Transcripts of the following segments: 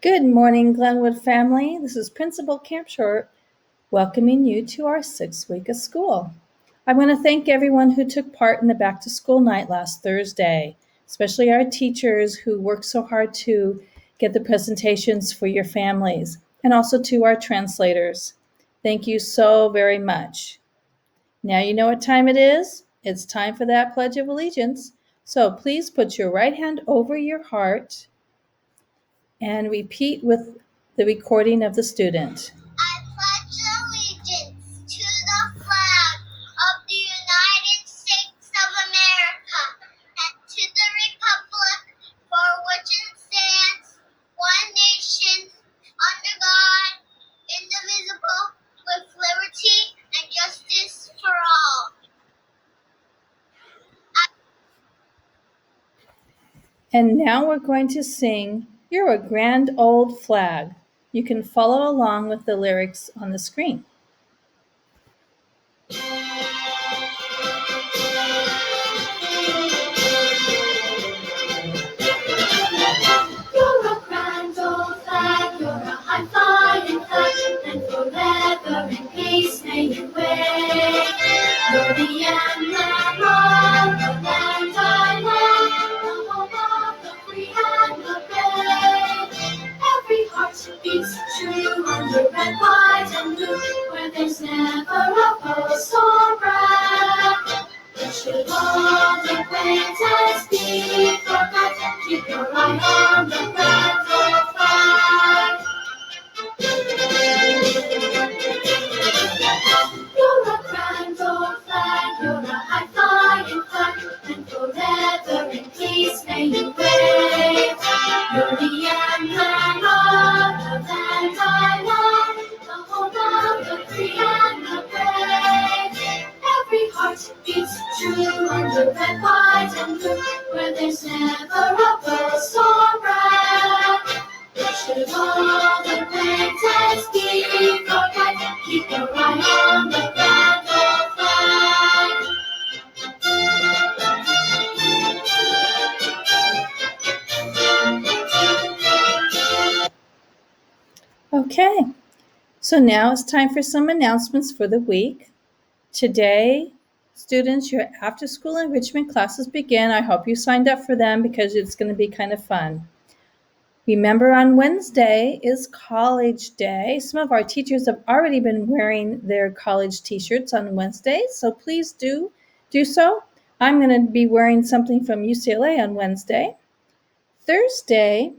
Good morning, Glenwood family. This is Principal Campshort welcoming you to our 6th week of school. I want to thank everyone who took part in the back to school night last Thursday, especially our teachers who worked so hard to get the presentations for your families, and also to our translators. Thank you so very much. Now you know what time it is. It's time for that Pledge of Allegiance. So please put your right hand over your heart and repeat with the recording of the student. I pledge allegiance to the flag of the United States of America and to the republic for which it stands, one nation, under God, indivisible, with liberty and justice for all. And now we're going to sing You're a Grand Old Flag. You can follow along with the lyrics on the screen. You're a grand old flag, you're a high-flying flag, and forever in peace may you wave. You're the emblem of the land I love, the home of the free and the brave. Every heart beats true under red, white, and blue, where there's never a post or brag. But should old acquaintance be forgot, keep your eye on the grand old flag. You're a grand old flag, you're a high-flying flag, and forever in peace may you wave. You're the emblem of the land I love, the home of the free and the brave. Every heart beats true under red, white, and blue, where there's never a boast or brag. Should all the acquaintance be forgot, keep your eye on the grand old flag. Okay, so now it's time for some announcements for the week. Today, students, your after-school enrichment classes begin. I hope you signed up for them because it's going to be kind of fun. Remember, on Wednesday is College Day. Some of our teachers have already been wearing their college t-shirts on Wednesday, so please do so. I'm going to be wearing something from UCLA on Wednesday. Thursday,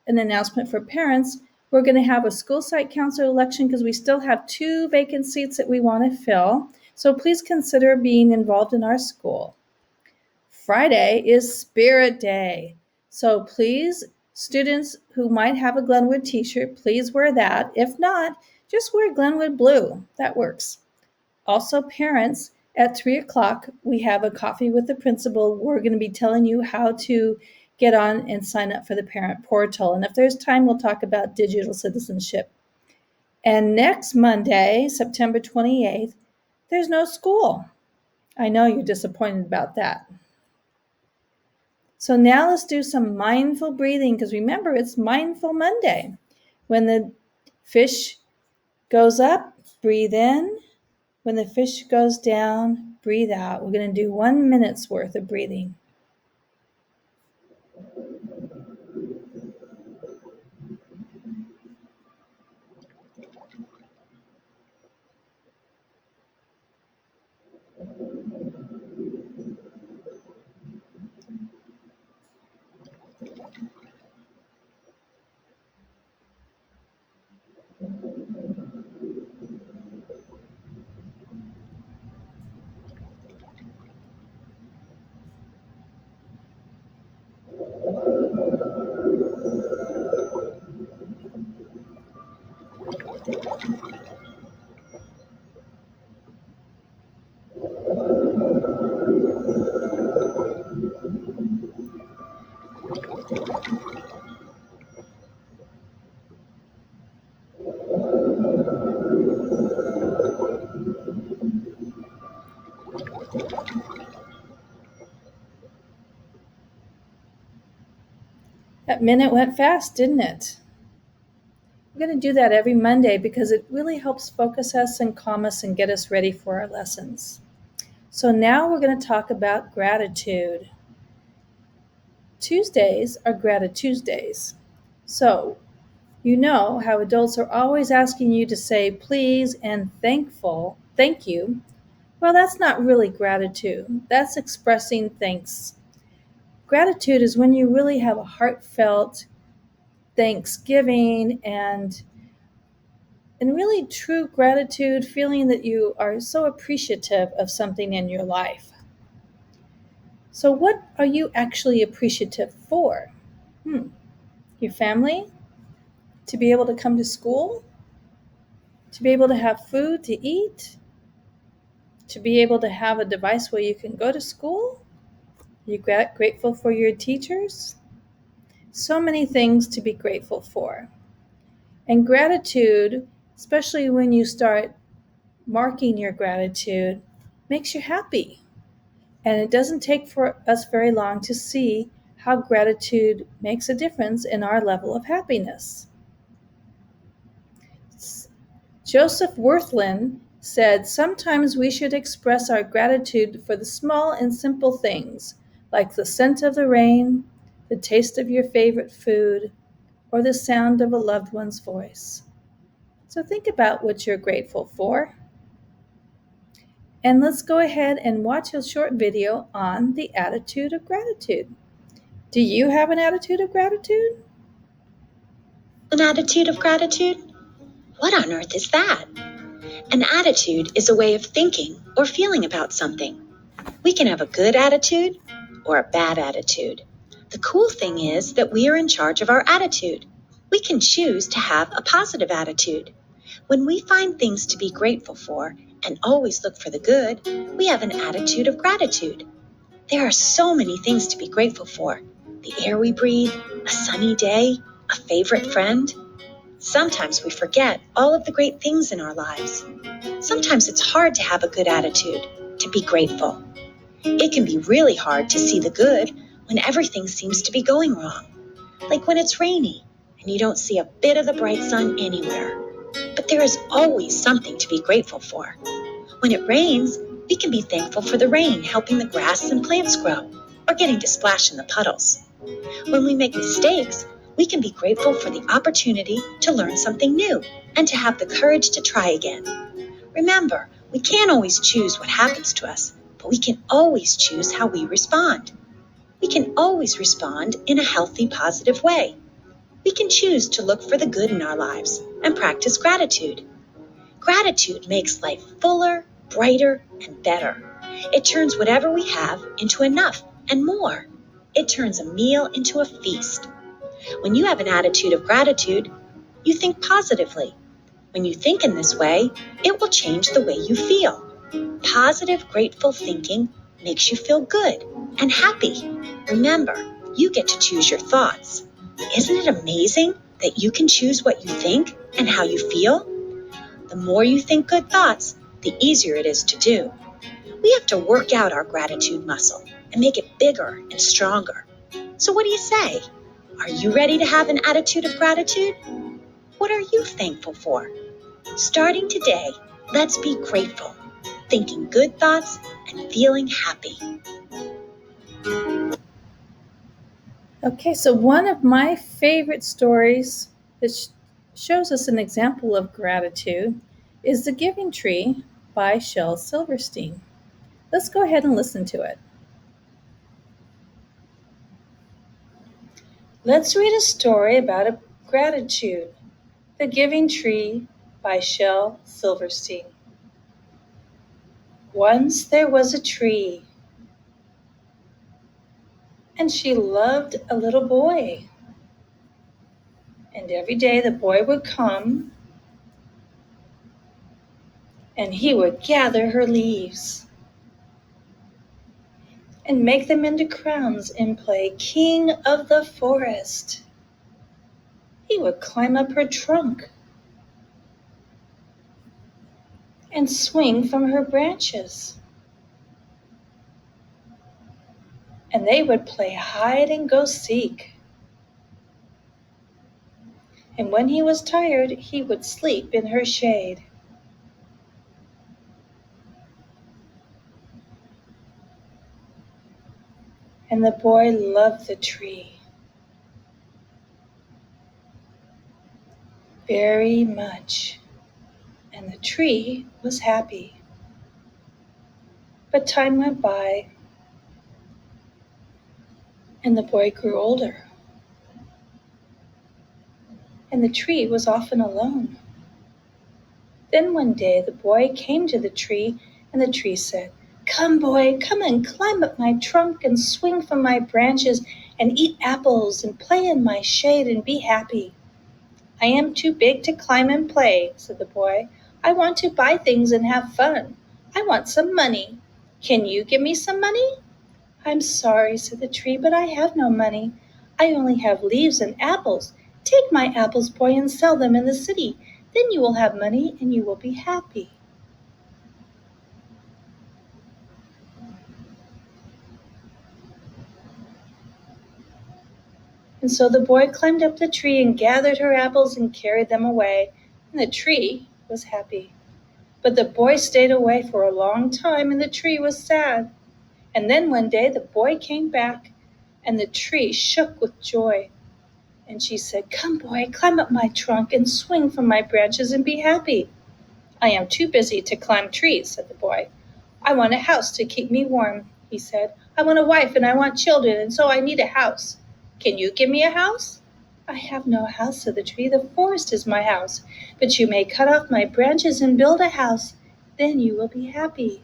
an announcement for parents, we're going to have a school site counselor election because we still have 2 vacant seats that we want to fill, so please consider being involved in our school. Friday is Spirit Day, so please, students who might have a Glenwood t-shirt, please wear that. If not, just wear Glenwood blue. That works. Also, parents, at 3 o'clock, we have a coffee with the principal. We're going to be telling you how to get on and sign up for the parent portal. And if there's time, we'll talk about digital citizenship. And next Monday, September 28th, there's no school. I know you're disappointed about that. So now let's do some mindful breathing because remember, it's Mindful Monday. When the fish goes up, breathe in. When the fish goes down, breathe out. We're going to do 1 minute's worth of breathing. That minute went fast, didn't it? We're going to do that every Monday because it really helps focus us and calm us and get us ready for our lessons. So now we're going to talk about gratitude. Tuesdays are Gratitude Tuesdays. So you know how adults are always asking you to say please and thank you. Well, that's not really gratitude. That's expressing thanks. Gratitude is when you really have a heartfelt thanksgiving and really true gratitude, feeling that you are so appreciative of something in your life. So, what are you actually appreciative for? Your family? To be able to come to school? To be able to have food to eat? To be able to have a device where you can go to school? Are you grateful for your teachers? So many things to be grateful for. And gratitude, especially when you start marking your gratitude, makes you happy. And it doesn't take for us very long to see how gratitude makes a difference in our level of happiness. Joseph Worthland said, "Sometimes we should express our gratitude for the small and simple things, like the scent of the rain, the taste of your favorite food, or the sound of a loved one's voice." So think about what you're grateful for. And let's go ahead and watch a short video on the attitude of gratitude. Do you have an attitude of gratitude? An attitude of gratitude? What on earth is that? An attitude is a way of thinking or feeling about something. We can have a good attitude or a bad attitude. The cool thing is that we are in charge of our attitude. We can choose to have a positive attitude. When we find things to be grateful for and always look for the good, we have an attitude of gratitude. There are so many things to be grateful for. The air we breathe, a sunny day, a favorite friend. Sometimes we forget all of the great things in our lives. Sometimes it's hard to have a good attitude, to be grateful. It can be really hard to see the good when everything seems to be going wrong, like when it's rainy and you don't see a bit of the bright sun anywhere. But there is always something to be grateful for. When it rains, we can be thankful for the rain helping the grass and plants grow, or getting to splash in the puddles. When we make mistakes, we can be grateful for the opportunity to learn something new and to have the courage to try again. Remember, we can't always choose what happens to us, but we can always choose how we respond. We can always respond in a healthy, positive way. We can choose to look for the good in our lives and practice gratitude. Gratitude makes life fuller, brighter, and better. It turns whatever we have into enough and more. It turns a meal into a feast. When you have an attitude of gratitude, you think positively. When you think in this way, it will change the way you feel. Positive, grateful thinking makes you feel good and happy. Remember, you get to choose your thoughts. Isn't it amazing that you can choose what you think and how you feel? The more you think good thoughts, the easier it is to do. We have to work out our gratitude muscle and make it bigger and stronger. So what do you say? Are you ready to have an attitude of gratitude? What are you thankful for? Starting today, let's be grateful, thinking good thoughts and feeling happy. Okay, so one of my favorite stories that shows us an example of gratitude is The Giving Tree by Shel Silverstein. Let's go ahead and listen to it. Let's read a story about a gratitude. The Giving Tree by Shel Silverstein. Once there was a tree, and she loved a little boy. And every day the boy would come, and he would gather her leaves and make them into crowns and play king of the forest. He would climb up her trunk and swing from her branches. And they would play hide and go seek. and when he was tired, he would sleep in her shade. And the boy loved the tree very much, and the tree was happy. But time went by, and the boy grew older, and the tree was often alone. Then one day the boy came to the tree, and the tree said, "Come, boy, come and climb up my trunk and swing from my branches and eat apples and play in my shade and be happy." "I am too big to climb and play," said the boy. "I want to buy things and have fun. I want some money. Can you give me some money?" "I'm sorry," said the tree, "but I have no money. I only have leaves and apples. Take my apples, boy, and sell them in the city. Then you will have money and you will be happy." And so the boy climbed up the tree and gathered her apples and carried them away, and the tree was happy. But the boy stayed away for a long time, and the tree was sad. And then one day the boy came back, and the tree shook with joy. And she said, "Come, boy, climb up my trunk and swing from my branches and be happy." "I am too busy to climb trees," said the boy. "I want a house to keep me warm," he said. "I want a wife and I want children, and so I need a house. Can you give me a house?" "I have no house," said the tree. "The forest is my house. But you may cut off my branches and build a house. Then you will be happy."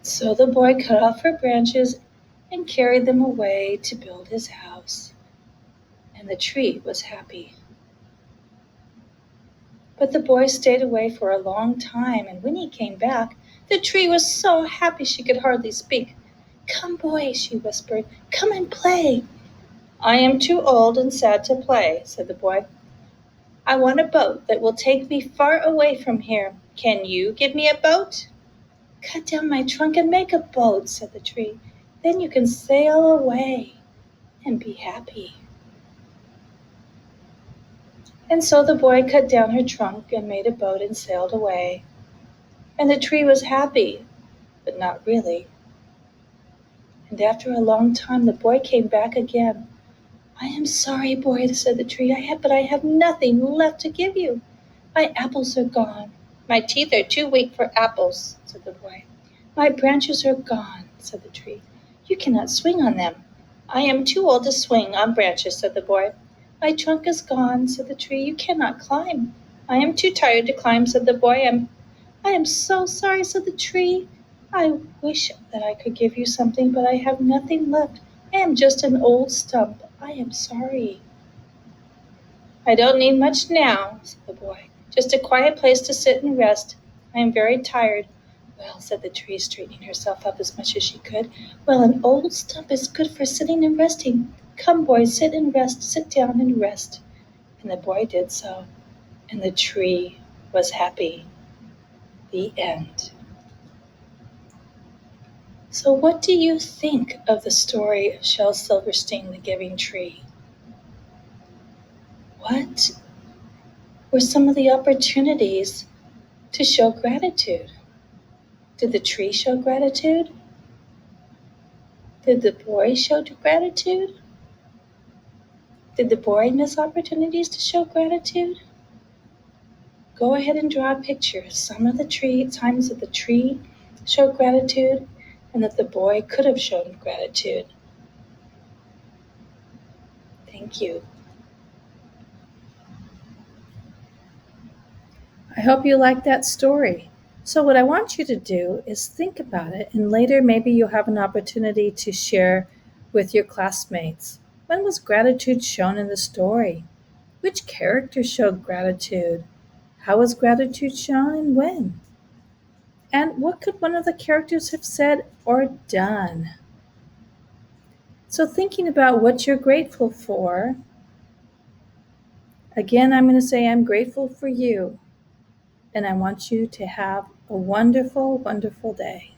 So the boy cut off her branches and carried them away to build his house. And the tree was happy. But the boy stayed away for a long time, and when he came back, the tree was so happy she could hardly speak. "Come, boy," she whispered, "come and play." "I am too old and sad to play," said the boy. "I want a boat that will take me far away from here. Can you give me a boat?" "Cut down my trunk and make a boat," said the tree. "Then you can sail away and be happy." And so the boy cut down her trunk and made a boat and sailed away. And the tree was happy, but not really. And after a long time the boy came back again. "I am sorry, boy," said the tree, "but I have nothing left to give you. My apples are gone." "My teeth are too weak for apples," said the boy. "My branches are gone," said the tree. "You cannot swing on them." "I am too old to swing on branches," said the boy. "My trunk is gone," said the tree. "You cannot climb." "I am too tired to climb," said the boy. I am so sorry," said the tree. "I wish that I could give you something, but I have nothing left. I am just an old stump. I am sorry." "I don't need much now," said the boy. "Just a quiet place to sit and rest. I am very tired." "Well," said the tree, straightening herself up as much as she could, "well, an old stump is good for sitting and resting. Come, boy, sit and rest. Sit down and rest." And the boy did so, and the tree was happy. The end. So what do you think of the story of Shel Silverstein, The Giving Tree? What were some of the opportunities to show gratitude? Did the tree show gratitude? Did the boy show gratitude? Did the boy miss opportunities to show gratitude? Go ahead and draw a picture of some of the times that the tree showed gratitude and that the boy could have shown gratitude. Thank you. I hope you liked that story. So what I want you to do is think about it, and later maybe you'll have an opportunity to share with your classmates. When was gratitude shown in the story? Which character showed gratitude? How was gratitude shown and when? And what could one of the characters have said or done? So thinking about what you're grateful for, again, I'm going to say I'm grateful for you. and I want you to have a wonderful, wonderful day.